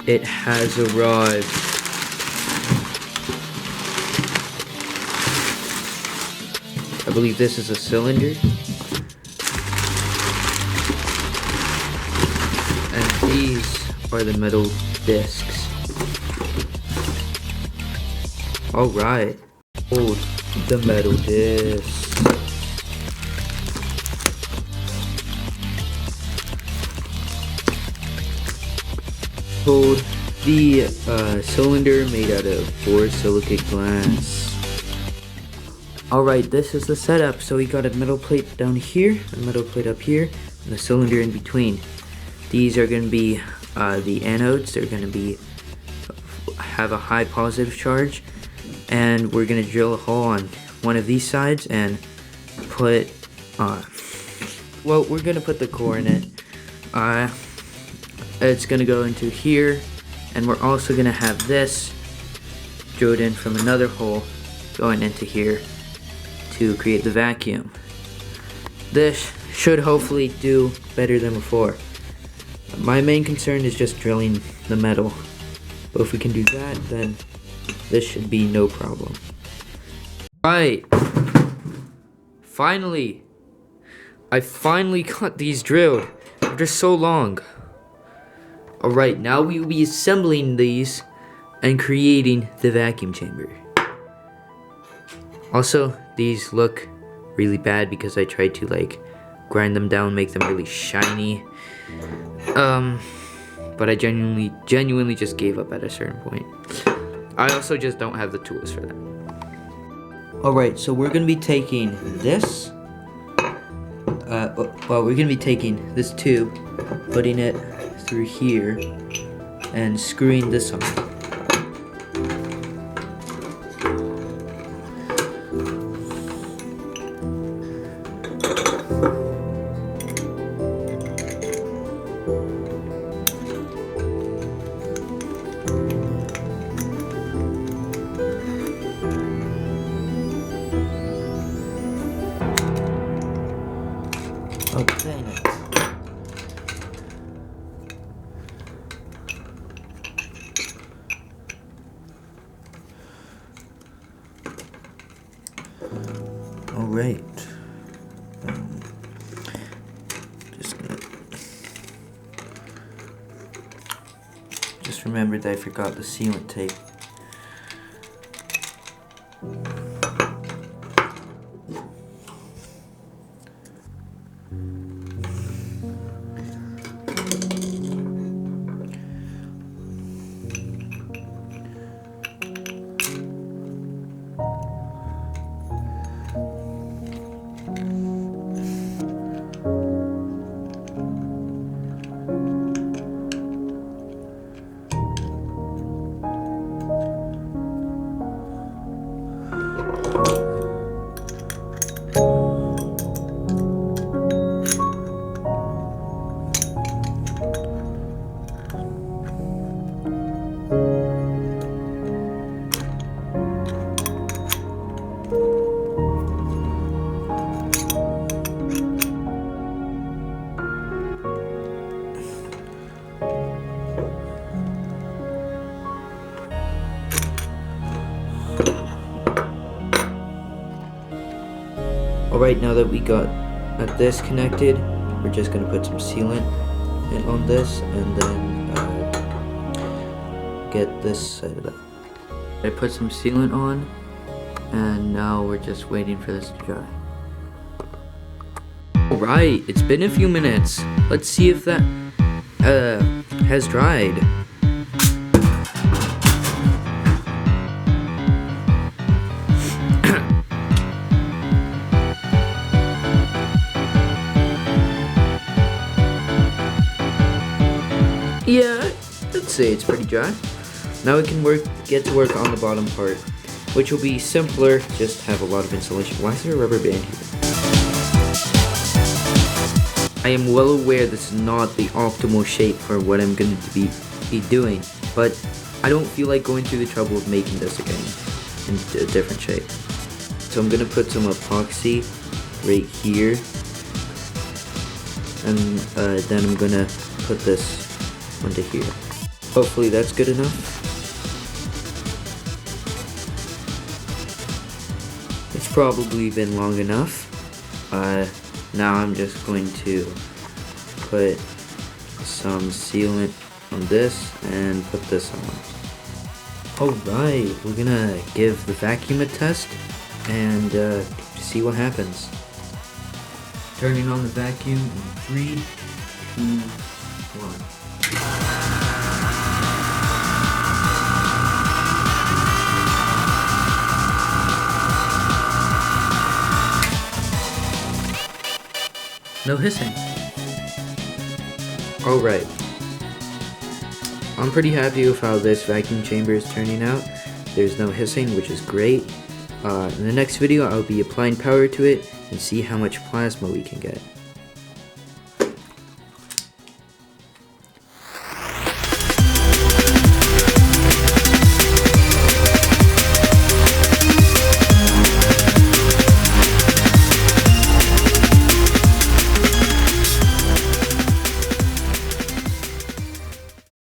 It has arrived. I believe this is a cylinder. And these are the metal discs. Alright. Hold the metal discs. Hold the cylinder made out of borosilicate glass. Alright, this is the setup. So we got a metal plate down here, a metal plate up here, and a cylinder in between. These are going to be the anodes. They're going to have a high positive charge, and we're going to drill a hole on one of these sides and put well, we're going to put the core in it. It's going to go into here, and we're also going to have this drilled in from another hole going into here to create the vacuum. This should hopefully do better than before. My main concern is just drilling the metal, but if we can do that, then this should be no problem. Right, finally, I finally got these drilled after so long. Alright, now we will be assembling these and creating the vacuum chamber. Also, these look really bad because I tried to like grind them down, make them really shiny. But I genuinely just gave up at a certain point. I also just don't have the tools for that. Alright, so we're gonna be taking this. Well, we're gonna be taking this tube, putting it through here, and screwing this on. Oh, dang it. Alright. Just remembered that I forgot the sealant tape. Alright, now that we got this connected, we're just going to put some sealant on this and then get this set up. I put some sealant on, and now we're just waiting for this to dry. Alright, it's been a few minutes. Let's see if that has dried. Yeah, I'd say it's pretty dry. Now we can get to work on the bottom part, which will be simpler, just have a lot of insulation. Why is there a rubber band here? I am well aware this is not the optimal shape for what I'm going to be doing, but I don't feel like going through the trouble of making this again in a different shape. So I'm going to put some epoxy right here, and then I'm going to put this onto here. Hopefully that's good enough. It's probably been long enough. Now I'm just going to put some sealant on this and put this on. Alright, we're gonna give the vacuum a test and see what happens. Turning on the vacuum in 3, 2, 1. No hissing. Alright. I'm pretty happy with how this vacuum chamber is turning out. There's no hissing, which is great. In the next video, I'll be applying power to it and see how much plasma we can get.